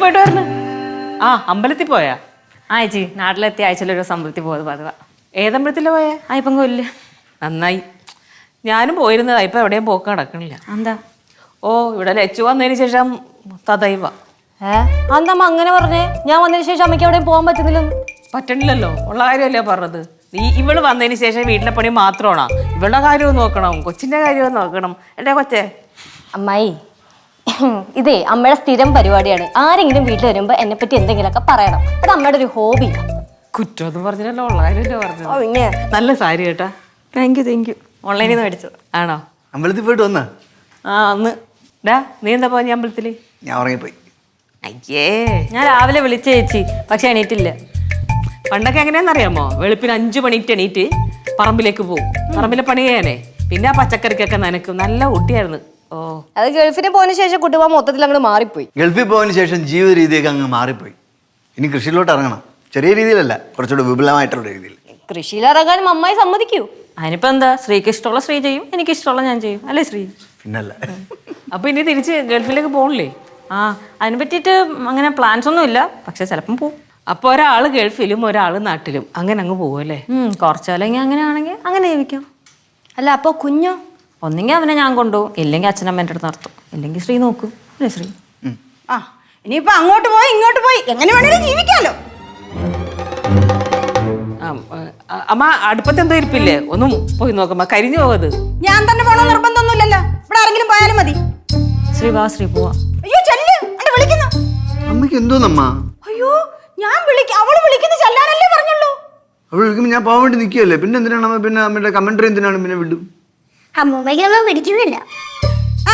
പോയിട്ട് വരണ? ആ, അമ്പലത്തിൽ പോയാ? ആ ചേച്ചി, നാട്ടിലെത്തി ആഴ്ചയിലൊരു അമ്പലത്തിൽ പോയത് പതിവാ. ഏതമ്പലത്തിലാ പോയാ? ഇപ്പം കൊല്ല്. നന്നായി. ഞാനും പോയിരുന്നതാ, ഇപ്പൊ എവിടെയും പോക്ക് നടക്കണില്ല. എന്താ? ഓ, ഇവിടെ ലച്ചു വന്നതിന് ശേഷം തദൈവ. അന്തമ്മ അങ്ങനെ പറഞ്ഞേ? ഞാൻ വന്നതിന് ശേഷം അമ്മയ്ക്ക് എവിടെയും പോകാൻ പറ്റുന്നില്ലെന്ന്. പറ്റണില്ലല്ലോ, ഉള്ള കാര്യമല്ലേ പറഞ്ഞത്. ഇവള് വന്നതിന് ശേഷം വീട്ടിലെ പണി മാത്രമാണോ? ഇവളുടെ കാര്യവും നോക്കണം, കൊച്ചിന്റെ കാര്യവും നോക്കണം. എന്റെ കൊച്ചേ. അമ്മായി, ഇതേ അമ്മയുടെ സ്ഥിരം പരിപാടിയാണ്. ആരെങ്കിലും വീട്ടിൽ വരുമ്പോ എന്നെ പറ്റി എന്തെങ്കിലുമൊക്കെ പറയണം. അത് അമ്മയുടെ ഒരു ഹോബിയാണ്. കുറ്റമൊന്നും പറഞ്ഞല്ലോ, ഉള്ള കാര്യമല്ലേ പറഞ്ഞത്. നല്ല സാരി കേട്ടാ. Thank you. ഓൺലൈനിൽ നിന്ന് മേടിച്ചത്. ആണോ? അമ്പലത്തിൽ പോയിട്ട് വന്നാ? അന്ന്. നീ എന്താ പോയി അമ്പലത്തില്? ഞാൻ ഉറങ്ങിപ്പോയി. അയ്യേ, ഞാൻ രാവിലെ വിളിച്ച ചേച്ചി, പക്ഷെ എണീറ്റില്ല. പണ്ടൊക്കെ എങ്ങനെയാണെന്നറിയാമോ? വെളുപ്പിന് 5 മണിക്ക് എണീറ്റ് പറമ്പിലേക്ക് പോകും, പറമ്പിലെ പണി ചെയ്യാനേ. പിന്നെ ആ പച്ചക്കറിക്കൊക്കെ നനക്കും. നല്ല കുട്ടിയായിരുന്നു. ഓ, അത് ഗൾഫിന് പോയതിനു ശേഷം കുട്ടുമ്പോൾ മൊത്തത്തിൽ അങ്ങോട്ട് മാറിപ്പോയി. ഗൾഫിൽ പോയതിനു ശേഷം ജീവിത രീതിയൊക്കെ അങ്ങ് മാറിപ്പോയി. ഇനി കൃഷിയിലോട്ട് ഇറങ്ങണം. ചെറിയ രീതിയിലല്ല, കുറച്ചുകൂടെ വിപുലമായിട്ടുള്ള രീതിയിൽ. കൃഷിയിൽ ഇറങ്ങാനും അമ്മായി സമ്മതിക്കൂ? അതിനിപ്പോ എന്താ, ശ്രീക്ക് ഇഷ്ടമുള്ള ശ്രീ ചെയ്യും, എനിക്ക് ഇഷ്ടമുള്ള ഞാൻ ചെയ്യും, അല്ലേ ശ്രീ? പിന്നല്ല. അപ്പൊ ഇനി തിരിച്ച് ഗൾഫിലേക്ക് പോകണില്ലേ? അതിനെ പറ്റിയിട്ട് അങ്ങനെ പ്ലാൻസ് ഒന്നും ഇല്ല, പക്ഷെ ചിലപ്പം പോവും. അപ്പൊ ഒരാള് ഗൾഫിലും ഒരാള് നാട്ടിലും, അങ്ങനെ അങ്ങ് പോവല്ലേ? കുറച്ചാലെങ്കിൽ അങ്ങനെ ആണെങ്കിൽ അങ്ങനെ ജീവിക്കാം. അല്ല, അപ്പൊ കുഞ്ഞോ? ഒന്നെങ്കിൽ അവനെ ഞാൻ കൊണ്ടുപോകും, ഇല്ലെങ്കിൽ അച്ഛനമ്മേൻ്റെ അടുത്ത് നടത്തും, ഇല്ലെങ്കിൽ ശ്രീ നോക്കും, അല്ലേ ശ്രീ? ഇനിയിപ്പോ അങ്ങോട്ട് പോയി ഇങ്ങോട്ട് പോയി എങ്ങനെ വേണേലും ജീവിക്കാലോ. അമ്മ, അടുപ്പത്ത് എന്തോ ഇരിപ്പില്ലേ? ഒന്നും പോയി നോക്കമ്മ, കരിഞ്ഞു പോവത്. ഞാൻ തന്നെ പോണോ നിർബന്ധമൊന്നുമില്ലല്ലോ. ഇവിടെ ആരെങ്കിലും പോയാലും മതി. ശ്രീ വാ, ശ്രീ പോവാ. അയ്യോ, ചെല്ല്, എന്നെ വിളിക്കുന്നു. അമ്മയ്ക്ക് എന്തോന്നമ്മ? അയ്യോ, അവള് വിളിക്കുന്ന ചെല്ലാനല്ലേ പറഞ്ഞുള്ളൂ. അവൾ വിളിക്കുമ്പോൾ ഞാൻ പോകാൻ വേണ്ടി നിൽക്കുകയല്ലേ. പിന്നെ എന്തിനാണ് അമ്മ? പിന്നെ അമ്മയുടെ കമന്ററി എന്തിനാണ് പിന്നെ വിടും? അമ്മൂമ്മയ്ക്കൊന്നും പിടിക്കുന്നില്ല.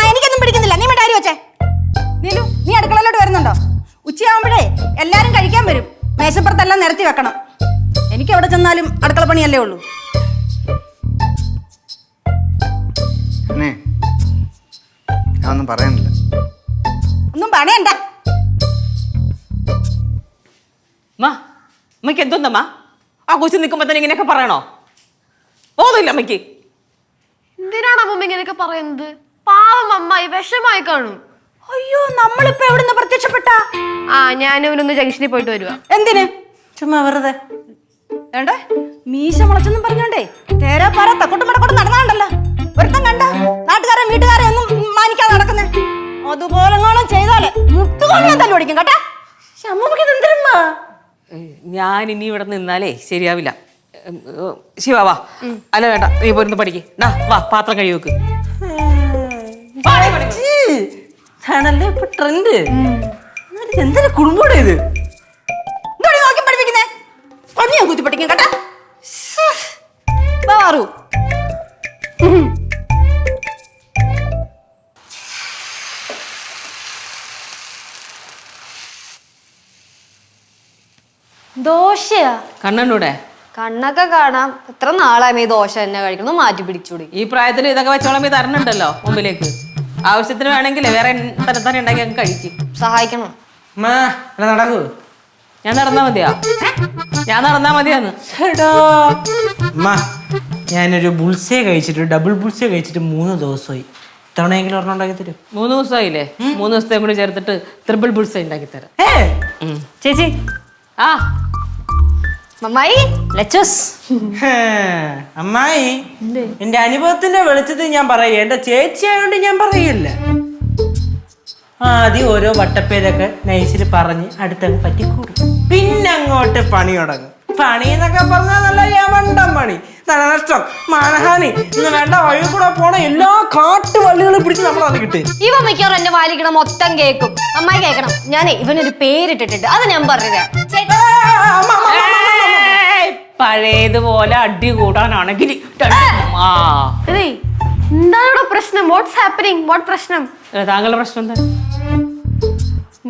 എനിക്കൊന്നും പിടിക്കുന്നില്ല. നീ മിണ്ടാരി വെച്ചേ. നീലു, നീ അടുക്കളയിലോട്ട് വരുന്നുണ്ടോ? ഉച്ചയാവുമ്പോഴേ എല്ലാരും കഴിക്കാൻ വരും. മേശപ്പുറത്തെല്ലാം നിരത്തി വെക്കണം. എനിക്ക് എവിടെ ചെന്നാലും അടുക്കള പണിയല്ലേ ഉള്ളൂ. ഞാൻ ഒന്നും പറയാനില്ല. ഒന്നും പറയണ്ട. അമ്മയ്ക്ക് എന്തോന്നമ്മ? ആ കൊച്ചു നിൽക്കുമ്പോ തന്നെ ഇങ്ങനെയൊക്കെ പറയണോ? ബോധമില്ല അമ്മയ്ക്ക്? എന്തിനാണ് അമ്മ ഇങ്ങനെയൊക്കെ പറയുന്നത്? പാവം അമ്മായി വിഷമായി കാണും. അയ്യോ, നമ്മളിപ്പോ എവിടുന്ന് പ്രത്യക്ഷപ്പെട്ട? ഞാനിവനൊന്ന് ജംഗ്ഷനിൽ പോയിട്ട് വരുവാ. എന്തിന്? ചുമ്മാ വെറുതെ. ഏണ്ടേ, മീശ മുളച്ചെന്നും പറഞ്ഞോണ്ടേ തേരാ പാറ തക്കോട്ടും മടക്കോട്ടും നടന്നാണ്ടല്ലോ. ഒരുത്തം കണ്ട നാട്ടുകാരെ വീട്ടുകാരെ ഒന്നും മാനിക്കാതെ നടക്കുന്നേ. അതുപോലെ ചെയ്താല് മുത്തുകൊണ്ട് ഞാൻ തന്നെ ഓടിക്കും കേട്ടാ. ഞാൻ ഇനി ഇവിടെ നിന്നാലേ ശരിയാവില്ല. ശിവ വാ. അല്ല വേണ്ട, നീ പോരുന്ന് പഠിക്ക്. വാ, പാത്രം കഴി വെക്ക്. ആണല്ലേ ഇപ്പൊ ട്രെൻഡ്. എന്തൊരു കുടുംബോടെ ഇത്? നോക്കി പഠിപ്പിക്കുന്നേ. ഞാൻ കുത്തി പഠിക്കും കേട്ടാ. മാറൂ. ദോശയാ? കണ്ണൂടെ കണ്ണൊക്കെ കാണാം. എത്ര നാളായി ഈ ദോശ തന്നെ കഴിക്കണം, മാറ്റി പിടിച്ചൂടി. ഈ പ്രായത്തിൽ ഇതൊക്കെ വെച്ചോളം തരണുണ്ടല്ലോ മുമ്പിലേക്ക്. ആവശ്യത്തിന് വേണമെങ്കിലേ വേറെ തന്നെ ഉണ്ടാക്കി അങ്ങ് കഴിക്കും. സഹായിക്കണം. നടക്കൂ. ഞാൻ നടന്നാ മതിയാ? ഞാൻ നടന്നാ മതിയാന്ന്. ഞാനൊരു ബുൾസേ കഴിച്ചിട്ട്, ഡബിൾ ബുൾസേ കഴിച്ചിട്ട് 3 ദിവസമായി. തവണയെങ്കിലും ഒരെണ്ണം ഉണ്ടാക്കി തരും. 3 ദിവസമായില്ലേ? 3 ദിവസത്തെ കൂടി ചേർത്തിട്ട് ട്രിപ്പിൾ ബുൾസ ഉണ്ടാക്കി തരാം. ചേച്ചി, അമ്മായി ലെച്ചസ്. അമ്മായി, എന്റെ അനുഭവത്തിന്റെ വെളിച്ചത്തിൽ ഞാൻ പറയ, എന്റെ ചേച്ചിയായോണ്ട് ഞാൻ പറയില്ല. ആദ്യം ഓരോ വട്ടപ്പേരൊക്കെ നൈസിൽ പറഞ്ഞ് അടുത്തങ്ങ് പറ്റിക്കൂടും, പിന്നെ അങ്ങോട്ട് പണി തുടങ്ങും. പണി എന്നൊക്കെ പറഞ്ഞാൽ നല്ല യമണ്ടം പണി, ധനനഷ്ടം, മാനഹാനി ഇന്ന് വേണ്ട വഴി കൂടെ പോണ എല്ലാ കാട്ടുവള്ളികളും പിടിച്ച് നമ്മൾ അത് കിട്ടും. ഇവ മിക്കവാറും എന്റെ വാലിക്കണ മൊത്തം കേൾക്കും. അമ്മായി കേൾക്കണം, ഞാനേ ഇവനൊരു പേരിട്ടിട്ടുണ്ട്, അത് ഞാൻ പറഞ്ഞുതരാം. പഴയതുപോലെ അടി കൂടാനാണെങ്കിൽ എന്താണ് പ്രശ്നം? What's happening? വാട്ട് പ്രശ്നം? താങ്കളുടെ പ്രശ്നം എന്താ?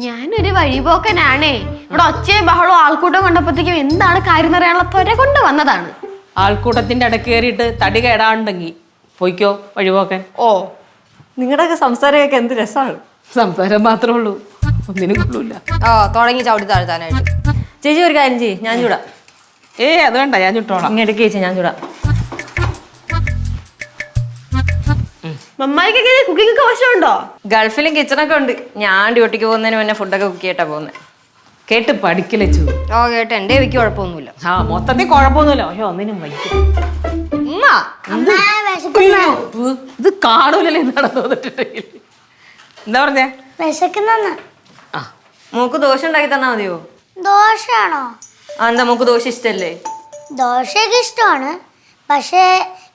ഞാനൊരു വഴിപോക്കനാണേ. ഇവിടെ ഒച്ചയും ബഹളവും ആൾക്കൂട്ടം കണ്ടപ്പോഴത്തേക്കും എന്താണ് കാര്യം എന്നറിയാനുള്ള ത്വര കൊണ്ട് വന്നതാണ്. ആൾക്കൂട്ടത്തിന്റെ ഇടയ്ക്ക് കയറിയിട്ട് തടി കേടാണ്ടെങ്കി പോയിക്കോ വഴിപോക്കൻ. നിങ്ങളുടെയൊക്കെ സംസാരമൊക്കെ എന്ത് രസമാണ്. സംസാരം മാത്രമേ ഉള്ളൂ, ഒന്നിനും കൊള്ളൂല. തുടങ്ങി ചവിട്ടി താഴ്ത്താനായിട്ട്. ചേച്ചി ഒരു കാര്യം ചെയ്യ്, ഞാൻ ചൂടാം. അത് വേണ്ട, ഞാൻ ചുട്ടോളാം. ഇങ്ങോട്ട് ചേച്ചി, ഞാൻ ചൂടാം. മമ്മായിക്ക് എങ്ങനെ കുക്കിംഗ് ഒക്കെ വശമുണ്ടോ? ഗൾഫിലും കിച്ചണൊക്കെ ഉണ്ട്. ഞാൻ ഡ്യൂട്ടിക്ക് പോകുന്നതിന് മുന്നേ ഫുഡൊക്കെ കുക്ക് ചെയ്തിട്ടാ പോകുന്നത്. കേട്ട് പഠിക്കലച്ചു. ഓ കേട്ടോ, എന്റെ എനിക്ക് കുഴപ്പമൊന്നുമില്ല. ആ മൊത്തത്തിൽ കുഴപ്പമൊന്നുമില്ല. പക്ഷെ ഒന്നിനും വൈകും. ഇത് കാണൂലല്ലേ എന്താണ് തോന്നിട്ടുണ്ടെങ്കിൽ. എന്താ പറഞ്ഞേ? വിശക്കുന്നെന്ന്. ആ മൂക്ക് ദോശ ഉണ്ടാക്കി തന്നാ മതിയോ? ദോശയാണോ? എന്താ മൂക്ക് ദോശ ഇഷ്ടല്ലേ? ദോശയൊക്കെ ഇഷ്ടമാണ്, പക്ഷേ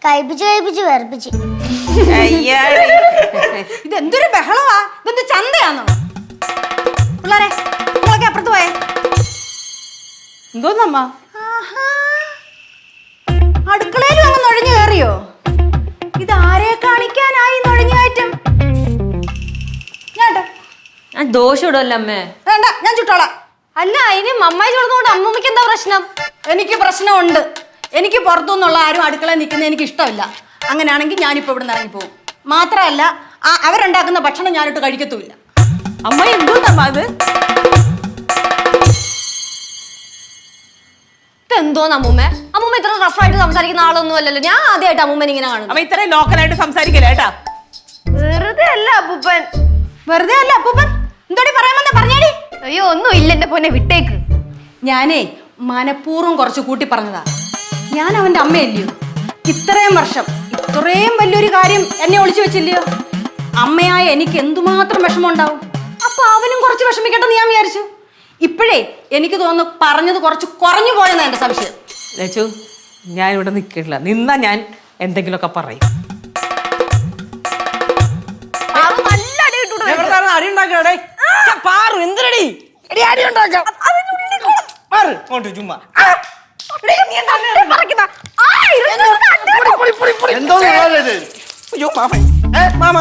കഴിപ്പിച്ച് വേർപ്പിച്ച്. ഇതെന്തൊരു ബഹളവാ? ഇതെന്ത് ചന്തയാണോ? പിള്ളേരെ നിങ്ങളൊക്കെ അപ്പുറത്ത് പോയേ. എന്തോന്നമ്മ? അടുക്കളയിലും അങ്ങ് നുഴഞ്ഞു കയറിയോ? ഇത് ആരെ കാണിക്കാനായി നുഴഞ്ഞു കയറ്റം? ഞാൻ ദോശ ഇടുമല്ലോ അമ്മേ. വേണ്ട, ഞാൻ ചുട്ടോളാം. അല്ല, അതിന് മമ്മായി ചുടുന്നോണ്ട് അമ്മൂമ്മയ്ക്ക് എന്താ പ്രശ്നം? എനിക്ക് പ്രശ്നമുണ്ട്. എനിക്ക് പുറത്തുനിന്നുള്ള ആരും അടുക്കളയിൽ നിൽക്കുന്നത് എനിക്ക് ഇഷ്ടമില്ല. അങ്ങനെയാണെങ്കിൽ ഞാനിപ്പോൾ ഇവിടെ നിന്ന് ഇറങ്ങിപ്പോകും. മാത്രമല്ല അവരുണ്ടാക്കുന്ന ഭക്ഷണം ഞാനിട്ട് കഴിക്കത്തുമില്ല. അമ്മ എന്തോന്നമ്മ അത്? എന്തോന്ന് അമ്മൂമ്മ? അമ്മൂമ്മ ഇത്ര റഫായിട്ട് സംസാരിക്കുന്ന ആളൊന്നും അല്ലല്ലോ. ഞാൻ ആദ്യമായിട്ട് അമ്മൂമ്മ ഇങ്ങനെ കാണുന്നു. അമ്മ ഇത്രയും ലോക്കലായിട്ട് സംസാരിക്കില്ല കേട്ടാ. വെറുതെ അല്ല അപ്പൂപ്പൻ. വെറുതെ അല്ല അപ്പൂപ്പൻ. എന്തോടി പറയാമെന്ന് പറഞ്ഞേടി. അയ്യോ ഒന്നും ഇല്ല, എന്റെ പൊന്നെ വിട്ടേക്ക്. ഞാനേ മനഃപൂർവ്വം കുറച്ച് കൂട്ടി പറഞ്ഞതാ. ഞാൻ അവന്റെ അമ്മയല്ലയോ? ഇത്രയും വർഷം ഇത്രയും വലിയൊരു കാര്യം എന്നെ ഒളിച്ചു വെച്ചില്ലയോ? അമ്മയായ എനിക്ക് എന്തുമാത്രം വിഷമം ഉണ്ടാവും. അപ്പൊ അവനും കുറച്ച് വിഷമിക്കട്ടെന്ന് ഞാൻ വിചാരിച്ചു. ഇപ്പോഴേ എനിക്ക് തോന്നുന്നു പറഞ്ഞത് കുറച്ച് കുറഞ്ഞു പോയെന്നാ എന്റെ സംശയം. ലച്ചു, ഞാൻ ഇവിടെ നിൽക്കില്ല. നിന്നാ ഞാൻ എന്തെങ്കിലുമൊക്കെ പറയും. അടി ഉണ്ടാക്കണേ പാറു. എന്തിനടി അടി ഉണ്ടാക്കാം? ചുമ്മാ എന്തോ അയ്യോ മാമ.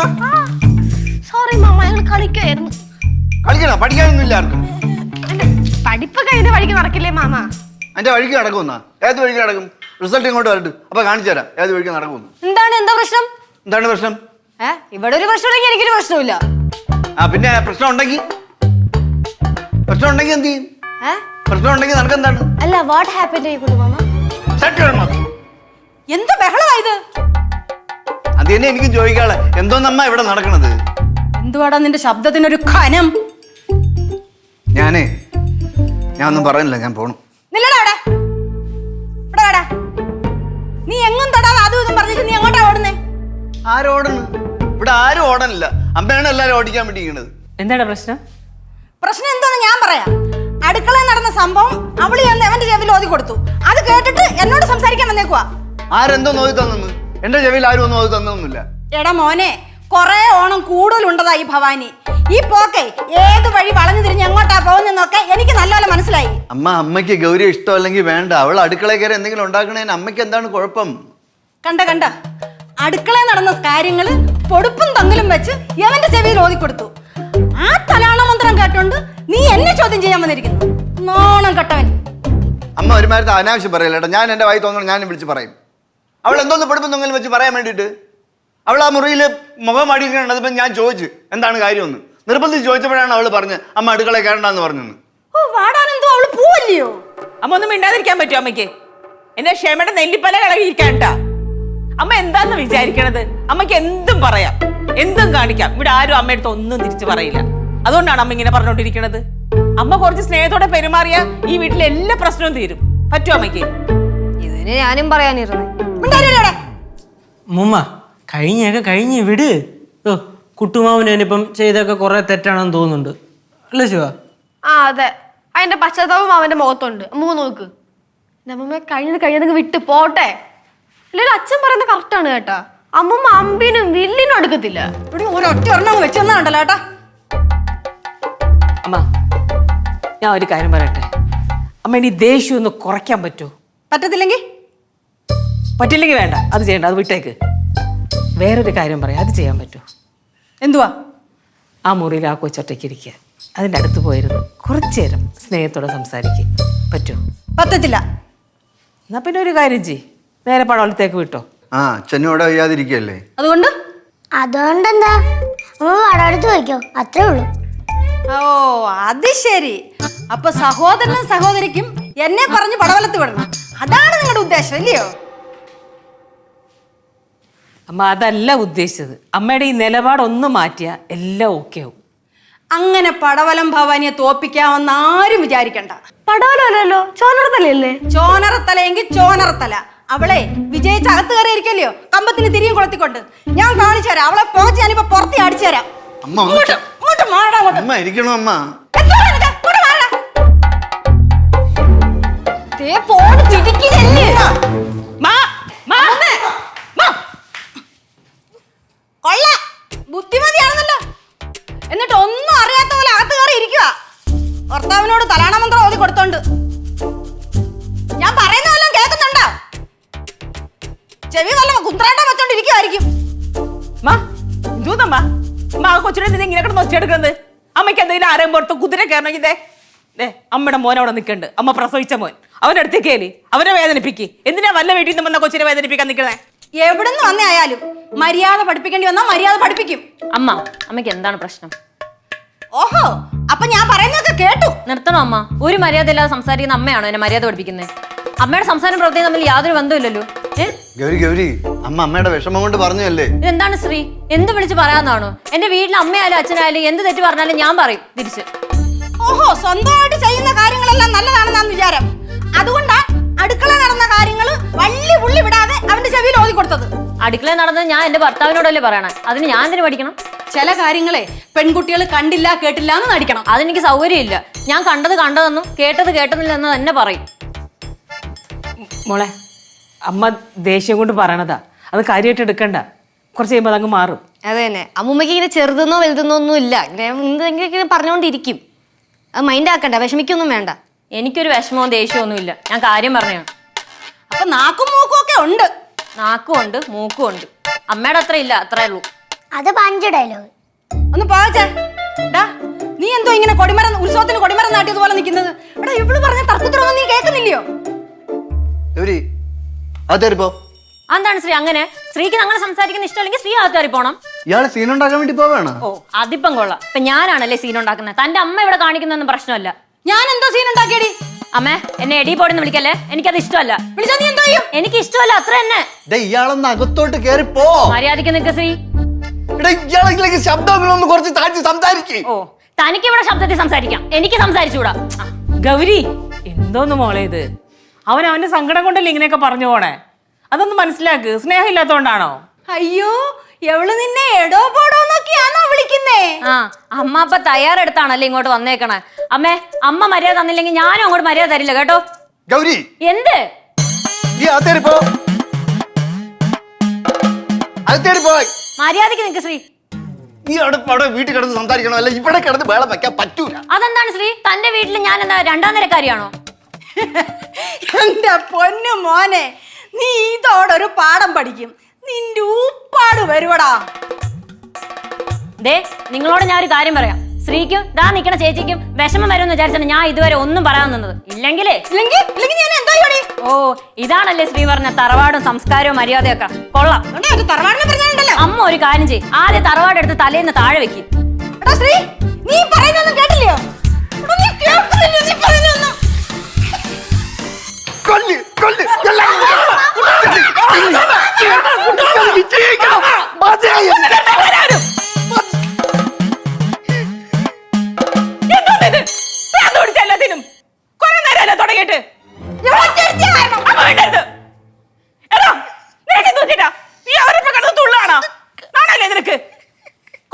സോറി മാമ, ഞങ്ങൾ കളിക്കുമായിരുന്നു. കളിക്കണോ? പഠിക്കാനൊന്നുമില്ല ആർക്കും. പഠിപ്പൊക്കെ അതിന്റെ വഴിക്ക് നടക്കില്ലേ മാമ? എന്റെ വഴിക്ക് നടക്കുമെന്നാ? ഏത് വഴിക്ക് നടക്കും? റിസൾട്ട് ഇങ്ങോട്ട് വരട്ടെ, അപ്പൊ കാണിച്ചു തരാം ഏത് വഴിക്ക് നടക്കുമെന്ന്. എന്താ പ്രശ്നം? എന്താണ് പ്രശ്നം? ഇവിടെ ഒരു പ്രശ്നം ഉണ്ടെങ്കിൽ എനിക്കൊരു പ്രശ്നമില്ല. ആ പിന്നെ പ്രശ്നം ഉണ്ടെങ്കിൽ എന്ത് ചെയ്യും? പ്രശ്നം ഉണ്ടെങ്കിൽ നടക്കെന്താണ്? അല്ല, വാട്ട് ഹാപ്പൻ ടു യു കുടുംബ? എന്ത് ബഹളമാ ഇത്? അത് തന്നെ എനിക്കും ചോദിക്കാളെ. എന്തോന്നമ്മ ഇവിടെ നടക്കണത്? എന്തുവാടാ നിന്റെ ശബ്ദത്തിനൊരു ഖനം? ഞാൻ ഒന്നും പറയുന്നില്ല, ഞാൻ പോണു. നില്ലടാ അവിടെ. ഇവിടെ വാടാ. നീ എങ്ങും തൊടാതെ അതും ഇതും പറഞ്ഞിട്ട് നീ എങ്ങോട്ടാ ഓടുന്നേ? ആരോടണ്? ഇവിടെ ആരും ഓടണില്ല. അമ്മയാണ് എല്ലാരും ഓടിക്കാൻ വേണ്ടിയിരിക്കണത്. എന്താണ് പ്രശ്നം? പ്രശ്നം എന്താന്ന് ഞാൻ പറയാം. അടുക്കളയിൽ നടന്ന സംഭവം അവളി എന്ന് അവന്റെ ചെവിയിൽ ഓതി കൊടുത്തു. അത് കേട്ടിട്ട് എന്നോട് സംസാരിക്കാൻ വന്നേക്കുവാ. ആരെന്തോ നോക്കി തന്നെന്ന്? എന്റെ ചെവിയിൽ ആരും ഒന്നും നോക്കി തന്നൊന്നുമില്ല. എടാ മോനെ, കൊറേ ഓണം കൂടുതലുണ്ടതാ ഈ ഭവാനി. ഈ പോക്കെ ഏത് വഴി വളഞ്ഞു തിരിഞ്ഞ് എങ്ങോട്ടാ പോകുന്നൊക്കെ എനിക്ക് നല്ലപോലെ മനസ്സിലായി. അമ്മയ്ക്ക് ഗൗരി ഇഷ്ടമല്ലെങ്കിൽ വേണ്ട. അവൾ അടുക്കളയിൽ കയറി എന്തെങ്കിലും ഉണ്ടാക്കണേന് അമ്മയ്ക്ക് എന്താണ് കുഴപ്പം? കണ്ട അടുക്കളയിൽ നടന്ന കാര്യങ്ങള് പൊടുപ്പും തങ്ങലും വെച്ച് എവന്റെ ചെവിയിൽ ഓതി കൊടുത്തു. ആ തലാണ മന്ത്രം കേട്ടോണ്ട് നീ എന്നെ ചോദ്യം ചെയ്യാൻ വന്നിരിക്കുന്നു. നോണം കെട്ടവൻ. അമ്മ ഒരുമാതിരത്തെ അനാവശ്യം പറയല്ലേട്ടാ. ഞാൻ എന്റെ വായി തോന്നണം, ഞാൻ വിളിച്ച് പറയും. അവൾ എന്തോന്ന് പൊടുപ്പും തൊങ്ങലും വെച്ച് പറയാൻ വേണ്ടിയിട്ട് അവൾ ആ മുറിയിൽ മുഖം അടിക്കണത്. ഞാൻ ചോദിച്ചു എന്താണ് കാര്യമൊന്ന്. നിർബന്ധിച്ച് ചോദിച്ചപ്പോഴാണ് അവള് പറഞ്ഞത് അമ്മ അടുക്കളയിൽ കയറണ്ടെന്ന് പറഞ്ഞെന്ന്. ഓ വാടാനെന്തോ അവള് പോവല്ലയോ? അമ്മ ഒന്നും മിണ്ടാതിരിക്കാൻ പറ്റുമോ അമ്മയ്ക്ക്? എന്നെ ക്ഷമയുടെ നെല്ലിപ്പല കളകിയിരിക്കാണ്ടാ. അമ്മ എന്താന്ന് വിചാരിക്കണത്? അമ്മയ്ക്ക് എന്തും പറയാം, എന്തും കാണിക്കാം. ഇവിടെ ആരും അമ്മയടുത്ത് ഒന്നും തിരിച്ചു പറയില്ല. അതുകൊണ്ടാണ് അമ്മ ഇങ്ങനെ പറഞ്ഞോണ്ടിരിക്കണത്. അമ്മ കുറച്ച് സ്നേഹത്തോടെ പെരുമാറിയ ഈ വീട്ടിലെ എല്ലാ പ്രശ്നവും തീരും. പറ്റുമോ അമ്മയ്ക്ക്? ഇതിന് ഞാനും പറയാനിരുന്നു. മുമ്മ കഴിഞ്ഞ് വിട്. ഓ കുട്ടുമാവനിപ്പം ചെയ്തൊക്കെ കുറെ തെറ്റാണെന്ന് തോന്നുന്നുണ്ട് അല്ലേ ശിവ? ആ അതെ, അതിന്റെ പശ്ചാത്താപം അവന്റെ മുഖത്തുണ്ട്. അമ്മ നോക്ക്. നമ്മ കഴിഞ്ഞത് വിട്ട് പോട്ടെ. അല്ലെങ്കിൽ അച്ഛൻ പറയുന്നത് കറക്റ്റാണ് കേട്ടാ. അമ്മമ്മ അമ്പിനും വില്ലിനും അടുക്കത്തില്ല. ഇവിടെ ഒരൊറ്റ ഒരെണ്ണം വെച്ചെന്നാണ്ടല്ലോ കേട്ടാ. അമ്മ ഞാൻ ഒരു കാര്യം പറയട്ടെ. അമ്മ ഇനി ദേഷ്യം ഒന്ന് കുറയ്ക്കാൻ പറ്റുമോ? പറ്റില്ലെങ്കിൽ വേണ്ട, അത് ചെയ്യണ്ട, അത് വിട്ടേക്ക്. വേറൊരു കാര്യം പറയാം, അത് ചെയ്യാൻ പറ്റുമോ? എന്തുവാ? ആ മുറിയിൽ ആ കൊച്ചൊറ്റയ്ക്ക് ഇരിക്കുക, അതിൻ്റെ അടുത്ത് പോയിരുന്നു കുറച്ചു നേരം സ്നേഹത്തോടെ സംസാരിക്കുക. പറ്റുമോ? പറ്റത്തില്ല. എന്നാ പിന്നെ ഒരു കാര്യം ചെയ്യ്, നേരെ പടവലത്തേക്ക് വിട്ടോ. ആ ചെന്നോടെ വയ്യാതിരിക്കല്ലേ? അതുകൊണ്ടെന്താ അമ്മ വടവെടുത്ത് വയ്ക്കോ, അത്രേ ഉള്ളൂ. ഓ അത് ശരി. അപ്പൊ സഹോദരനും സഹോദരിക്കും എന്നെ പറഞ്ഞ് പടവലത്ത് വിടണം, അതാണ് നിങ്ങളുടെ ഉദ്ദേശം അല്ലയോ? അമ്മ അതല്ല ഉദ്ദേശിച്ചത്. അമ്മയുടെ ഈ നിലപാടൊന്ന് മാറ്റിയാ എല്ലാം ഓക്കെ ആവും. അങ്ങനെ പടവലം ഭവാനിയെ തോപ്പിക്കാമെന്ന് ആരും വിചാരിക്കണ്ട. പടവലല്ലോ, ചോനറത്തലയല്ലേ? ചോനറത്തലയെങ്കിൽ ചോനറത്തല. അവളെ വിജയിച്ച അകത്ത് കയറിയിരിക്കല്ലയോ കമ്പത്തിന് തിരിയും കൊളുത്തിക്കൊണ്ട്. ഞാൻ കാണിച്ചു തരാം അവളെ പോകച്ച്. ഞാനിപ്പോ പുറത്ത് അടിച്ചു തരാം. അമ്മ ഒന്ന് ഇങ്ങോട്ട് മാറാ, അങ്ങോട്ട്. അമ്മ ഇരിക്കണോ അമ്മ? എന്തുവാ നിനക്ക്? ഇങ്ങോട്ട് മാറാ. ദേ പോണ് പിടിക്കില്ലേ? മാ, മാ, മാ. കൊള്ള ബുദ്ധിമതിയാണെന്നല്ലോ. എന്നിട്ട് ഒന്നും അറിയാത്ത പോലെ അകത്ത് കയറി ഇരിക്കുക. ഭർത്താവിനോട് തലാണ മന്ത്രം ഓതി കൊടുത്തോണ്ട്. ഞാൻ പറയുന്ന വല്ലതും കേൾക്കുന്നുണ്ടോ? ചെവി വല്ല കുന്ത്രാണ്ടം വെച്ചോണ്ടിരിക്കുവായിരിക്കും. മാ, എന്തോന്നമ്മ? അമ്മ ആ കൊച്ചിനെ നിന്ന് ഇങ്ങനെ കിടന്ന് ഒച്ചയെടുക്കുന്നത്? അമ്മയ്ക്ക് എന്തെങ്കിലും ആരെയും പുറത്ത് കുതിര കയറണമെങ്കിൽ അമ്മയുടെ മോൻ അവിടെ നിൽക്കണ്ട്. അമ്മ പ്രസവിച്ച മോൻ അവന്റെ അടുത്തേക്കേലി അവനെ വേദനിപ്പിക്ക്. എന്തിനാ വല്ല വീട്ടിൽ നിന്ന് വന്ന കൊച്ചിനെ വേദനിപ്പിക്കാൻ നിൽക്കണേ? എവിടുന്ന് വന്നേ ആയാലും മര്യാദ പഠിപ്പിക്കേണ്ടി വന്നാൽ മര്യാദ പഠിപ്പിക്കും. അമ്മയ്ക്ക് എന്താണ് പ്രശ്നം? ഓഹോ, അപ്പൊ ഞാൻ പറയുന്നതൊക്കെ കേട്ടു. നിർത്തണോ അമ്മ? ഒരു മര്യാദ ഇല്ലാതെ സംസാരിക്കുന്ന അമ്മയാണോ എന്നെ മര്യാദ പഠിപ്പിക്കുന്നത്? അമ്മയുടെ സംസാരം പ്രവൃത്തിയും തമ്മിൽ യാതൊരു ബന്ധമില്ലല്ലോ. ഗൗരി ഗൗരി, അമ്മ അമ്മയുടെ വിഷമം കൊണ്ട് പറഞ്ഞല്ലേ. ഇതെന്താണ് ശ്രീ? എന്ത് വിളിച്ച് പറയാന്നാണോ? എന്റെ വീട്ടിൽ അമ്മയായാലും അച്ഛനായാലും എന്ത് തെറ്റ് പറഞ്ഞാലും ഞാൻ പറയും തിരിച്ച്. ഓഹോ, സ്വന്തമായിട്ട് ചെയ്യുന്ന കാര്യങ്ങളെല്ലാം നല്ലതാണെന്നാണ് വിചാരം. അതുകൊണ്ടാ അടുക്കള നടന്ന കാര്യങ്ങള് വള്ളി പുള്ളി വിടാതെ അവന്റെ ചെവിയിൽ ഓതി കൊടുത്തത്. അടുക്കള നടന്നത് ഞാൻ എന്റെ ഭർത്താവിനോടല്ലേ പറയണേ. അതിന് ഞാൻ എന്തിനു പഠിക്കണം? ചില കാര്യങ്ങളെ പെൺകുട്ടികൾ കണ്ടില്ല കേട്ടില്ല എന്ന് നടിക്കണം. അതെനിക്ക് സൗകര്യമില്ല. ഞാൻ കണ്ടത് കണ്ടതെന്നും കേട്ടത് കേട്ടതില്ലെന്ന് തന്നെ പറയും. മോളെ, അമ്മ ദേഷ്യം കൊണ്ട് പറയണതാ. അത് കാര്യമായിട്ട് എടുക്കണ്ട. കുറച്ച് കഴിയുമ്പോൾ അതങ്ങ് മാറും. അതെ തന്നെ, അമ്മൂമ്മക്ക് ഇങ്ങനെ ചെറുതെന്നോ വലുതെന്നോ ഒന്നും ഇല്ല. ഇങ്ങനെ എന്തെങ്കിലും പറഞ്ഞുകൊണ്ടിരിക്കും. അത് മൈൻഡ് ആക്കണ്ട, വിഷമിക്കൊന്നും വേണ്ട. എനിക്കൊരു വിഷമവും ദേഷ്യവും ഒന്നുമില്ല. ഞാൻ കാര്യം പറഞ്ഞാണ്. അപ്പൊ നാക്കും മൂക്കും ഒക്കെ ഉണ്ട്. നാക്കും ഉണ്ട്, മൂക്കും ഉണ്ട്. അമ്മയുടെ അത്ര ഇല്ല, അത്രേ ഉള്ളൂ. അത് 5 ഡയലോഗ്. ഒന്ന് പോവച്ചേ. നീ എന്തോ ഇങ്ങനെ കൊടിമരം ഉത്സവത്തിന് കൊടിമരം നാട്ടിയതുപോലെ നിൽക്കുന്നത്? എടാ, ഇവള് പറഞ്ഞ തർക്കുത്തരൊന്നും നീ കേൾക്കുന്നില്ലയോ? ഗൗരി അതേറിപ്പോ. എന്താണ് ശ്രീ അങ്ങനെ? സ്ത്രീക്ക് അങ്ങനെ സംസാരിക്കുന്ന ഇഷ്ടമല്ലെങ്കിൽ സ്ത്രീ അകത്തേറി പോണം. ഇയാള് സീൻ ഉണ്ടാക്കാൻ വേണ്ടി പോവാണോ? ഓ, അതിപ്പം കൊള്ളാം. ഇപ്പൊ ഞാനാണല്ലേ സീൻ ഉണ്ടാക്കുന്നത്. തന്റെ അമ്മ ഇവിടെ കാണിക്കുന്നൊന്നും പ്രശ്നമല്ല. ഞാൻ എന്തോ സീൻ ഉണ്ടാക്കിയടി? അമ്മേ, എന്നെ എടി പോടെന്ന് വിളിക്കല്ലേ. എനിക്കത് ഇഷ്ടമല്ല. വിളിച്ചാ നീ എന്തോ ചെയ്യും? എനിക്ക് ഇഷ്ടമല്ല, അത്ര തന്നെ. ഇയാളൊന്ന് അകത്തോട്ട് കേറി പോ. മര്യാദക്ക് നിൽക്ക് ശ്രീ. ഇയാളെങ്കിലും ശബ്ദങ്ങളൊന്ന് കുറച്ച് താഴ്ച സംസാരിക്കേ. ഓ, തനിക്ക് ഇവിടെ ശബ്ദത്തിൽ സംസാരിക്കാം, എനിക്ക് സംസാരിച്ചുകൂടാ. ഗൗരി, എന്തോന്ന് മോളെ ഇത്? അവന്റെ സങ്കടം കൊണ്ടല്ലേ ഇങ്ങനെയൊക്കെ പറഞ്ഞു പോണേ? അതൊന്ന് മനസ്സിലാക്ക്. സ്നേഹം ഇല്ലാത്തോണ്ടാണോ? അയ്യോ, എവള് നിന്നെ എടോ പോടോ നോക്കിയാണോ വിളിക്കുന്നേ? ആ, അമ്മ അപ്പൊ തയ്യാറെടുത്താണല്ലേ ഇങ്ങോട്ട് വന്നേക്കണേ. അമ്മേ, അമ്മ മര്യാദ തന്നില്ലെങ്കിൽ ഞാനും അങ്ങോട്ട് മര്യാദ തരില്ല കേട്ടോ. ഗൗരി, എന്ത്? നീ അകത്തേറിപ്പോ. അകത്തേറിപ്പോ. മര്യാദക്ക് നിൽക്ക് ശ്രീ. നീ അവിടെ വീട്ടിൽ കിടന്ന് സംസാരിക്കണോ? അല്ല ഇവിടെ കിടന്ന് വേളം വെക്കാൻ പറ്റൂല. അതെന്താണ് ശ്രീ? തന്റെ വീട്ടിൽ ഞാൻ എന്താ രണ്ടാം നിരക്കാരിയാണോ? എന്റെ പൊന്നു മോനെ, നീ ഇതോടൊരു പാഠം പഠിക്കും. നിന്റെ ഊപ്പാട് വരുവടാ. ദേ, നിങ്ങളോട് ഞാൻ ഒരു കാര്യം പറയാം. സ്ത്രീക്കും ദാ നിക്കണ ചേച്ചിക്കും വിഷമം വരുമെന്ന് വിചാരിച്ചാണ് ഞാൻ ഇതുവരെ ഒന്നും പറയാൻ നിന്നത്. ഇല്ലെങ്കിലേ ഞാൻ എന്തോ ചെയ്യടി? ഓ, ഇതാണല്ലേ ശ്രീ പറഞ്ഞ തറവാടും സംസ്കാരവും മര്യാദയൊക്കെ. കൊള്ളാം. തറവാടിനെ പറഞ്ഞാലുണ്ടല്ലോ. അമ്മ ഒരു കാര്യം ചെയ്യും, ആദ്യം തറവാട് എടുത്ത് തലേന്ന് താഴെ വെക്കും. എടാ ശ്രീ, നീ പറയുന്നൊന്നും കേട്ടില്ലയോ? എടാ, നീ കേൾക്കുന്നില്ലയോ നീ പറയുന്നൊന്നും? കൊല്ല്, കൊല്ല്, എല്ലാവരും എല്ലാത്തിനും കുറെ നേരമല്ലേ തുടങ്ങിയിട്ട്? നീ അവരിപ്പോ കിടന്ന് തുള്ളാണോ? നാണല്ലേ നിനക്ക്?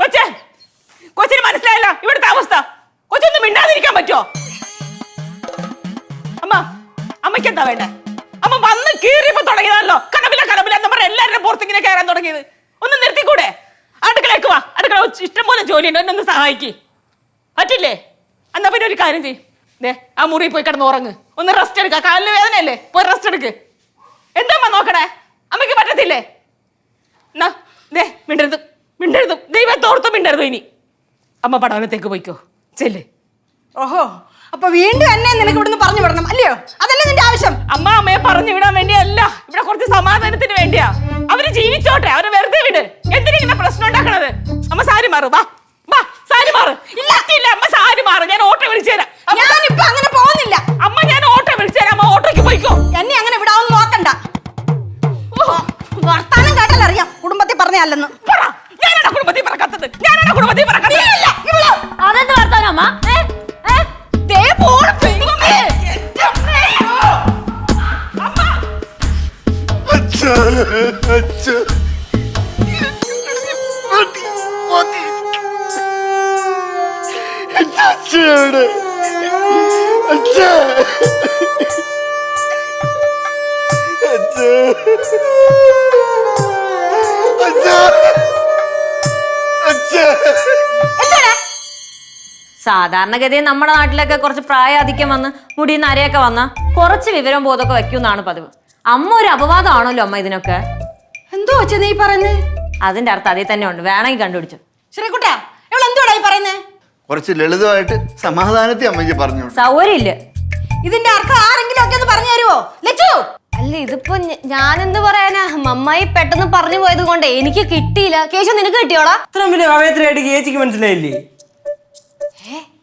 കൊച്ചിന് മനസ്സിലായല്ലോ ഇവിടുത്തെ അവസ്ഥ. കൊച്ചൊന്നും മിണ്ടാതിരിക്കാൻ പറ്റുമോ? അമ്മയ്ക്ക് എന്താ വേണ്ടേ? അമ്മ വന്ന് കീറിയപ്പോ തുടങ്ങിയതാണല്ലോ കടമില്ല എന്ന് പറഞ്ഞ എല്ലാവരുടെ പുറത്ത് ഇങ്ങനെ കയറാൻ തുടങ്ങിയത്. ഒന്ന് നിർത്തിക്കൂടെ? അടുക്കളേക്ക് വാ. അടുക്കള ഇഷ്ടം പോലെ ജോലിയുണ്ട്, എന്നെ ഒന്ന് സഹായിക്ക്. പറ്റില്ലേ? എന്നാ പിന്നെ ഒരു കാര്യം ചെയ്യും. ആ മുറി പോയി കിടന്ന് ഉറങ്ങ്. ഒന്ന് റെസ്റ്റ് എടുക്ക. കാലിന് വേദനയല്ലേ? പോയി റെസ്റ്റ് എടുക്ക്. എന്താ അമ്മ നോക്കണേ? അമ്മയ്ക്ക് പറ്റത്തില്ലേ? എന്നാ മിണ്ടരുത്. ദൈവത്തോർത്ത് മിണ്ടരുത് ഇനി. അമ്മ പടവലത്തേക്ക് പോയിക്കോ. ചെല്ല്. ഓഹോ, അപ്പൊ വീണ്ടും എന്നെ നിനക്ക് ഇവിടുന്ന് പറഞ്ഞു വിടണം അല്ലയോ? അതല്ലേ നിന്റെ ആവശ്യം? അമ്മയെ പറഞ്ഞു വിടാൻ വേണ്ടിയല്ല, ഇവിടെ കുറച്ച് സമാധാനത്തിന് വേണ്ടിയാ. അവര് ജീവിച്ചോട്ടെ, അവരെ വെറുതെ വിട്. എന്തിനിങ്ങനെ പ്രശ്നം ഉണ്ടാക്കണത്? അമ്മ സാരി മാറും. വാ, സാരി മാറ്. ഇല്ല, അമ്മ സാരി മാറ്. ഞാൻ ഓട്ടോ വിളിച്ചു തരാം. ഞാനിപ്പോ അങ്ങനെ പോകുന്നില്ല. അമ്മ ഞാൻ ഓട്ടോ വിളിച്ചു തരാം. അമ്മ ഓട്ടോയ്ക്ക് പോയിക്കോ. എന്നെ അങ്ങനെ വിടാവുന്ന നോക്കണ്ട. വർത്താനം കേട്ടാലറിയാം കുടുംബത്തിൽ കുടുംബത്തിൽ പറക്കത്തില്ല. അതെന്ത് വർത്താനം അമ്മ? ദേ പോണ് പെണ്ണേ. സാധാരണഗതിയിൽ നമ്മുടെ നാട്ടിലൊക്കെ കുറച്ച് പ്രായാധിക്യം വന്ന് മുടി നരയൊക്കെ വന്ന കുറച്ച് വിവരം ബോധമൊക്കെ വെക്കുമെന്നാണ് പതിവ്. അമ്മ ഒരു അപവാദമാണല്ലോ അമ്മ ഇതിനൊക്കെ. എന്തോ വെച്ചാ നീ പറയുന്നേ? അതിന്റെ അർത്ഥം അതിൽ തന്നെ ഉണ്ട്, വേണമെങ്കിൽ കണ്ടുപിടിച്ചു. ശ്രീകുട്ടാ ഇവൾ എന്തോടാ ഈ പറയുന്നേ? കുറച്ച് ലളിതമായിട്ട് സമാധാനത്തെ അമ്മയ്ക്ക് പറഞ്ഞു. സൗകര്യമില്ല. ഇതിന്റെ അർത്ഥം ആരെങ്കിലും ഒക്കെ ഒന്ന് പറഞ്ഞു തരുവോ ലച്ചു? അല്ല ഇതിപ്പോ ഞാൻ എന്ത് പറയാനാ, മമ്മായി പെട്ടെന്ന് പറഞ്ഞു പോയത് കൊണ്ട് എനിക്ക് കിട്ടിയില്ല. കേശു നിനക്ക് കിട്ടിയോളാ? ഇത്രയും വലിയ കവയത്രിയായിട്ട് ചേച്ചിക്ക് മനസ്സിലായില്ലേ?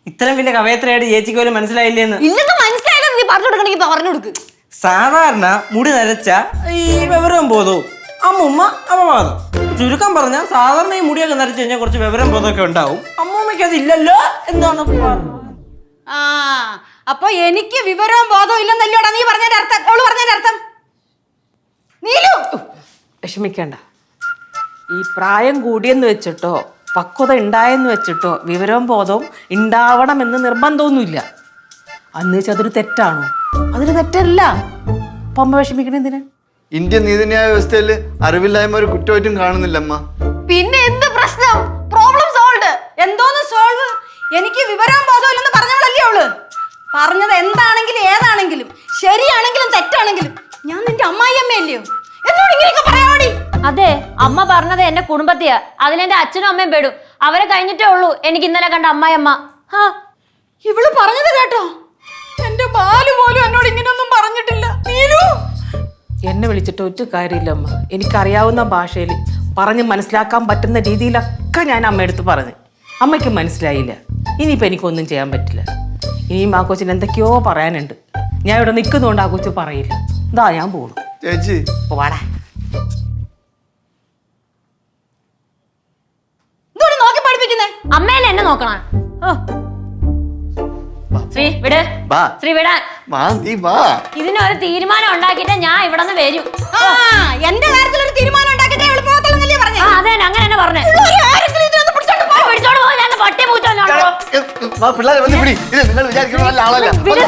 ഇത്രയും വലിയ കവയത്രിയായിട്ട് ചേച്ചിക്ക് പോലും മനസ്സിലായില്ലേന്ന്? ഇല്ലെന്ന് മനസ്സിലായില്ല. നീ പറഞ്ഞു കൊടുക്കണെങ്കിൽ പറഞ്ഞു കൊടുക്ക്. സാധാരണ മുടി നരച്ച ഈ വിവരവും ബോധവും, അമ്മൂമ്മ അപവാദം. ചുരുക്കം പറഞ്ഞ സാധാരണ ഈ മുടിയൊക്കെ നരച്ചു കഴിഞ്ഞാൽ കുറച്ച് വിവരം ബോധമൊക്കെ ഉണ്ടാവും. അമ്മൂമ്മയ്ക്ക് അതില്ലല്ലോ എന്നാണ് പറഞ്ഞത്. ആ അപ്പൊ എനിക്ക് വിവരവും ബോധവും ഇല്ലെന്നല്ലോടാ നീ പറഞ്ഞതിന്റെ അർത്ഥം? അവള് പറഞ്ഞതിന്റെ അർത്ഥം? നീലു വിഷമിക്കണ്ട. ഈ പ്രായം കൂടിയെന്ന് വെച്ചിട്ടോ പക്വത ഉണ്ടായെന്ന് വെച്ചിട്ടോ വിവരവും ബോധവും ഉണ്ടാവണമെന്ന് നിർബന്ധമൊന്നുമില്ല. അന്ന് വെച്ചാൽ അതൊരു തെറ്റാണോ? അതൊരു തെറ്റല്ല. അപ്പൊ അമ്മ വിഷമിക്കണ എന്തിനാ? ഇന്ത്യൻ നീതിന്യായ വ്യവസ്ഥയിൽ അറിവില്ലായ്മ ഒരു കുറ്റമായിട്ടും കാണുന്നില്ല അമ്മ. പിന്നെ എന്ത് പ്രശ്നം? Problem solve. എന്തോന്ന് സോൾവ്? എനിക്ക് വിവരവും ബോധവും ഇല്ലെന്ന് പറഞ്ഞവളല്ലേ അവള്. പറഞ്ഞത് എന്താണെങ്കിലും ഏതാണെങ്കിലും ശരിയാണെങ്കിലും തെറ്റാണെങ്കിലും ഞാൻ നിന്റെ അമ്മായി അമ്മയല്ലയോ? എന്നോട് ഇങ്ങനെയൊക്കെ പറയാമോടി? അതെ, അമ്മ പറഞ്ഞത് എന്റെ കുടുംബത്തെയാ. അതിലെന്റെ അച്ഛനും അമ്മയും പെടും. അവരെ കഴിഞ്ഞിട്ടേ ഉള്ളൂ എനിക്ക് ഇന്നലെ കണ്ട അമ്മായിയമ്മ. ഇവള് പറഞ്ഞത് കേട്ടോ? എന്റെ ബാലു പോലും എന്നോട് ഇങ്ങനെയൊന്നും പറഞ്ഞിട്ടില്ല. നീലു എന്നെ വിളിച്ചിട്ട് ഒരു കാര്യമില്ല അമ്മ. എനിക്കറിയാവുന്ന ഭാഷയിൽ പറഞ്ഞ് മനസ്സിലാക്കാൻ പറ്റുന്ന രീതിയിലൊക്കെ ഞാൻ അമ്മയെടുത്ത് പറഞ്ഞു. അമ്മയ്ക്ക് മനസ്സിലായില്ല. ഇനിയിപ്പോൾ എനിക്കൊന്നും ചെയ്യാൻ പറ്റില്ല. ഇനിയും ആ കൊച്ചിന് എന്തൊക്കെയോ പറയാനുണ്ട്. ഞാൻ ഇവിടെ നിൽക്കുന്നതുകൊണ്ട് ആ കൊച്ചു പറയില്ല. ഇതാ ഞാൻ പോണു. ചേച്ചി പോവാടാ. ഇതോടെ നോക്കി പഠിപ്പിക്കുന്നേ? അമ്മയല്ലേ എന്നെ നോക്കണം. ശ്രീ വിട്. വാ. ശ്രീ വിടാൻ. വാ, നീ വാ. ഇതിനൊരു തീരുമാനം ഉണ്ടാക്കിയിട്ട് ഞാൻ ഇവിടെ നിന്ന് വരും. എന്റെ കാര്യത്തിൽ ഒരു തീരുമാനം ഉണ്ടാക്കിട്ടേ അവള് പോകത്തുള്ളൂ പറഞ്ഞേ. അതെ, അങ്ങനെ തന്നെ പറഞ്ഞേ. പിടിച്ചോണ്ട് പോകാൻ ഞാൻ പട്ടി പൂച്ചോണ്ടോ? വാ, പിള്ളേരെ വന്ന് പിടി. ഇത് നിങ്ങൾ വിചാരിക്കുന്ന നല്ല ആളല്ല. വന്ന് പിടി.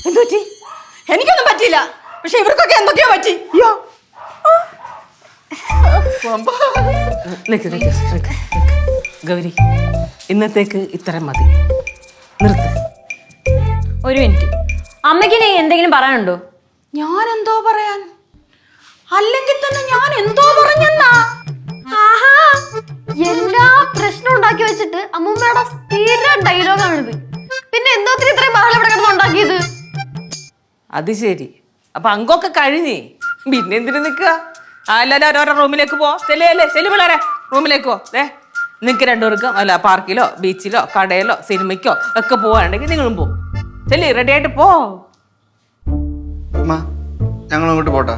എന്തു പറ്റി? എനിക്കൊന്നും പറ്റിയില്ല. പക്ഷെ ഇവർക്കൊക്കെ എന്തൊക്കെയോ പറ്റി. അയ്യോ നിക്ക് നിക്ക് നിക്ക്. ഗൗരി, ഇന്നത്തേക്ക് ഇത്രയും മതി. നിർത്ത്. ഒരു മിനിറ്റ്. അമ്മയ്ക്ക് നീ എന്തെങ്കിലും പറയാനുണ്ടോ? ഞാൻ എന്തോ പറയാൻ? അല്ലെങ്കിൽ തന്നെ ഞാൻ എന്തോ പറഞ്ഞെന്നാ? ആഹാ, എല്ലാ പ്രശ്നം ഉണ്ടാക്കി വെച്ചിട്ട് അമ്മൂമ്മയുടെ സ്ഥിര ഡയലോഗാണിത്. പിന്നെ എന്തോ ഇത്രയും ബഹളം ഇവിടെ കിടന്ന് ഉണ്ടാക്കിയത്? അത് ശരി. അപ്പൊ അങ്കൊക്കെ കഴിഞ്ഞ് പിന്നെ എന്തിനു നിൽക്കുക? എല്ലാവരും ഓരോരോ റൂമിലേക്ക് പോ. ചെല്ലു പിള്ളേരെ, റൂമിലേക്ക് പോ. നിങ്ങൾക്ക് രണ്ടുപേർക്കും അല്ല പാർക്കിലോ ബീച്ചിലോ കടയിലോ സിനിമയ്ക്കോ ഒക്കെ പോവാണെങ്കിൽ നിങ്ങളും പോ. ചെല്ലി റെഡി ആയിട്ട് പോ. അമ്മ ഞങ്ങൾ അങ്ങോട്ട് പോട്ടെ.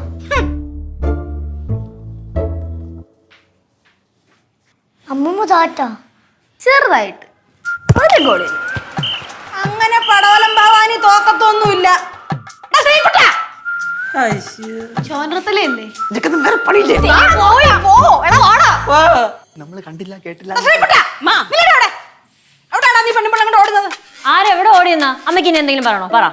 അമ്മൂമ്മ താറ്റാ ചെറുതായിട്ട് ഒരു ഗോളി. അങ്ങനെ പടവലം ഭാവാനി തോക്കത്തൊന്നുമില്ല. ചോനറത്തലേ അല്ലേ? ഇതൊക്കെ വേറെ പണിയില്ലേ? നമ്മള് കണ്ടില്ല കേട്ടില്ല. നീ പെണ്ണുപിള്ളങ്ങോട്ട് ഓടുന്നത്? ആരെവിടെ ഓടിയെന്നാ? അമ്മയ്ക്ക് ഇനി എന്തെങ്കിലും പറയണോ? പറ.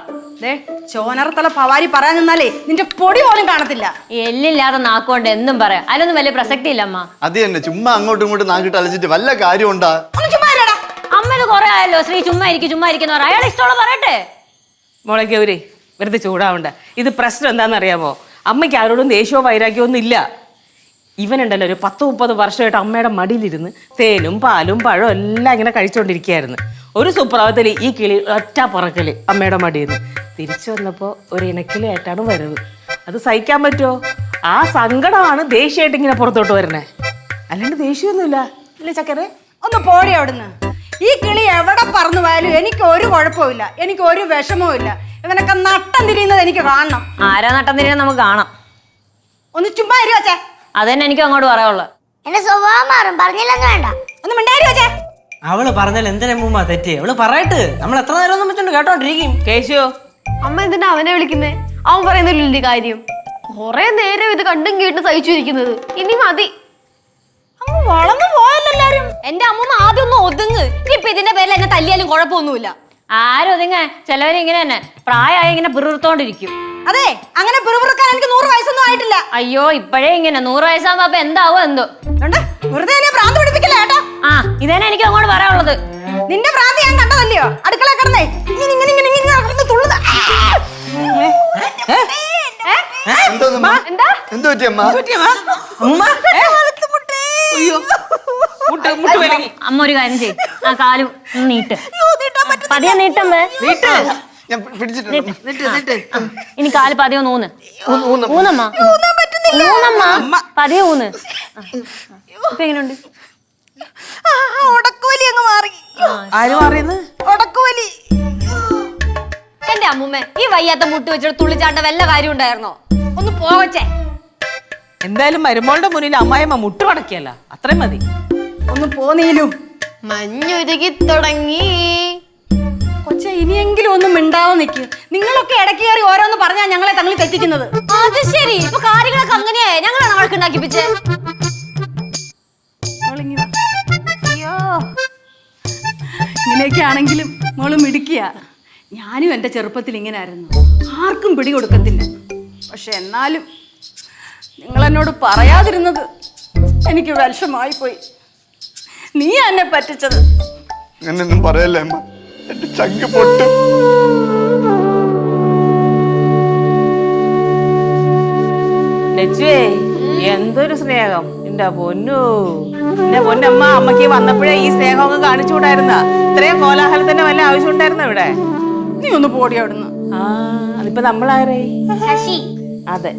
ചോനറത്തല ഭവാരി പറയാൻ നിന്നാലേ നിന്റെ പൊടി പോലും കാണത്തില്ല. എല്ലില്ലാതെ നാക്കുകൊണ്ട് എന്തും പറയാം. അതിലൊന്നും വലിയ പ്രസക്തി ഇല്ല അമ്മ. അത് തന്നെ, ചുമ്മാ അങ്ങോട്ടും ഇങ്ങോട്ടും നാക്കിട്ട് അലച്ചിട്ട് വല്ല കാര്യമുണ്ടാ? അമ്മ ഇത് കുറെ ആയല്ലോ ശ്രീ ചുമ്മാ ഇരിക്കും പറയാം. അയാൾ ഇഷ്ടമുള്ള പറയട്ടെ. മോളെ ഗൗരി, വെറുതെ ചൂടാവണ്ട. ഇത് പ്രശ്നം എന്താണെന്ന് അറിയാമോ? അമ്മയ്ക്ക് ആരോടും ദേഷ്യമോ വൈരാഗ്യമോ ഒന്നും ഇല്ല. ഇവനുണ്ടല്ലോ ഒരു 10-30 വർഷമായിട്ട് അമ്മയുടെ മടിയിലിരുന്ന് തേനും പാലും പഴവും എല്ലാം ഇങ്ങനെ കഴിച്ചുകൊണ്ടിരിക്കുകയായിരുന്നു. ഒരു സുപ്രഭാതത്തിൽ ഈ കിളി ഒറ്റ പറക്കല് അമ്മയുടെ മടിയിൽ നിന്ന് തിരിച്ചു വന്നപ്പോൾ ഒരു ഇണക്കിലായിട്ടാണ് വരവ്. അത് സഹിക്കാൻ പറ്റുമോ? ആ സങ്കടമാണ് ദേഷ്യമായിട്ട് ഇങ്ങനെ പുറത്തോട്ട് വരണേ. അല്ലാണ്ട് ദേഷ്യമൊന്നുമില്ല. ഇല്ല ചക്കരെ? ഒന്ന് പോടി അവിടുന്ന്. ഈ കിളി എവിടെ പറന്നു പോയാലും എനിക്ക് ഒരു കുഴപ്പമില്ല, എനിക്ക് ഒരു വിഷമവും ഇല്ല. ഇവനൊക്കെ നട്ടം തിരിയുന്നത് എനിക്ക് കാണണം. ആരാ നട്ടം തിരിയാൻ നമുക്ക് കാണാം. ഒന്ന് ചുമ്മാ ഇരി വെച്ചേ. അതന്നെ എനിക്കും അങ്ങോട്ട് പറയാനുള്ളത്. എന്റെ സ്വഭാവം മാറും, പറഞ്ഞില്ലെന്ന് വേണ്ട. ഒന്ന് മിണ്ടാരി വെച്ചേ. അവള് പറഞ്ഞാൽ എന്തിനമ്മ തെറ്റി? അവള് പറയട്ട്, നമ്മൾ എത്ര നേരം ഒന്നും വെച്ചോണ്ട് കേട്ടോണ്ടിരിക്കും. കേശു അമ്മ എന്തിനാ അവനെ വിളിക്കുന്നേ? അവൻ പറയുന്നില്ല കാര്യം. കൊറേ നേരം ഇത് കണ്ടും കേട്ടും സഹിച്ചിരിക്കുന്നത്. ഇനി മതി. അങ്ങ് വളർന്നു പോയല്ലോ എല്ലാരും. എന്റെ അമ്മൂമ്മ ആദ്യം ഒന്ന് ഒതുങ്ങ്. ഇപ്പൊ ഇതിന്റെ പേരിൽ എന്നെ തല്ലിയാലും കുഴപ്പമൊന്നുമില്ല. ആരും ഒതുങ്ങ, ചിലവര് ഇങ്ങനെ തന്നെ പ്രായമായി ഇങ്ങനെ പിറുത്തോണ്ടിരിക്കും. അതെ, അങ്ങനെ പിറുപിറുക്കാൻ എനിക്ക് 100 വയസ്സൊന്നും ആയിട്ടില്ല. അയ്യോ ഇപ്പോഴേ ഇങ്ങനെ 100 വയസ്സാകുമ്പോ അപ്പൊ എന്താവോ എന്തോ. കണ്ടോ? വെറുതെ എന്നെ ഭ്രാന്ത് പിടിപ്പിക്കില്ല കേട്ടോ. ആ ഇതന്നെ എനിക്ക് അങ്ങോട്ട് പറയാനുള്ളത്. നിന്റെ ഭ്രാന്തി ഞാൻ കണ്ടതല്ലയോ? അടുക്കള കിടന്നേ ഇങ്ങനെ ഇങ്ങനെ ഇങ്ങനെ ഇങ്ങനെ നടന്ന് തുള്ളുന്ന. എന്താ എന്ത് പറ്റിയമ്മ? അയ്യോ മുട്ട് മുട്ട് വിലങ്ങി. അമ്മ ഒരു കാര്യം ചെയ്യും, ആ കാലും നീട്ട്, പതിയെ നീട്ടമ്മേ. ഞാൻ പിടിച്ചിട്ടുണ്ട്. ഇനി കാല് പതിയെ ഊന്ന്. ഊന്നമ്മ, ഊന്നമ്മ, പതിയെ ഊന്ന്. ഇപ്പൊ എങ്ങനെയുണ്ട്? ഉടക്കുവലി അങ്ങ് മാറി. ആര് മാറിയെന്ന്? ഉടക്കുവലി. എന്റെ അമ്മൂമ്മ ഈ വയ്യാത്ത മുട്ട് വെച്ചിട്ട് തുള്ളിച്ചാണ്ട വല്ല കാര്യം ഉണ്ടായിരുന്നോ? ഒന്ന് പോവച്ചേ. എന്തായാലും മരുമോളുടെ മുന്നിൽ അമ്മായിമ്മ മുട്ട് മടക്കിയല്ല, അത്രയും മതി. ഒന്ന് പോന്നീലും. മഞ്ഞുരുകി തുടങ്ങി. കൊച്ചെ ഇനിയെങ്കിലും ഒന്നും മിണ്ടാവോ നിക്ക്. നിങ്ങളൊക്കെ ഇടയ്ക്ക് കയറി ഓരോന്ന് പറഞ്ഞാ ഞങ്ങളെ തങ്ങളിൽ തെറ്റിക്കുന്നത്. അത് ശരി, ഇപ്പൊ കാര്യങ്ങളൊക്കെ അങ്ങനെയായി. ഞങ്ങളാണ് വഴക്കുണ്ടാക്കിപ്പിച്ചേ. ഇങ്ങനെയൊക്കെ ആണെങ്കിലും മോള് മിടുക്കിയ. ഞാനും എൻ്റെ ചെറുപ്പത്തിൽ ഇങ്ങനെ ആയിരുന്നു, ആർക്കും പിടി കൊടുക്കത്തില്ല. പക്ഷെ എന്നാലും നിങ്ങൾ എന്നോട് പറയാതിരുന്നത് എനിക്ക് വിഷമായി പോയി. നീ എന്നെ പറ്റിച്ചത്. അങ്ങനെയൊന്നും പറയല്ലേ അമ്മ, എന്റെ ചങ്ക് പൊട്ടും. ലച്ചുവേ എന്തൊരു സ്നേഹം എന്റെ പൊന്നു. എന്റെ പൊന്നമ്മ, അമ്മക്ക് വന്നപ്പോഴേ ഈ സ്നേഹമൊക്കെ കാണിച്ചുകൂടായിരുന്ന? ഇത്രയും കോലാഹലത്തിന്റെ വല്ല ആവശ്യം ഉണ്ടായിരുന്ന ഇവിടെ? നീ ഒന്ന് പോടി അവിടുന്ന്. ആ അതിപ്പോ നമ്മളാരേ? ശശി അതെ.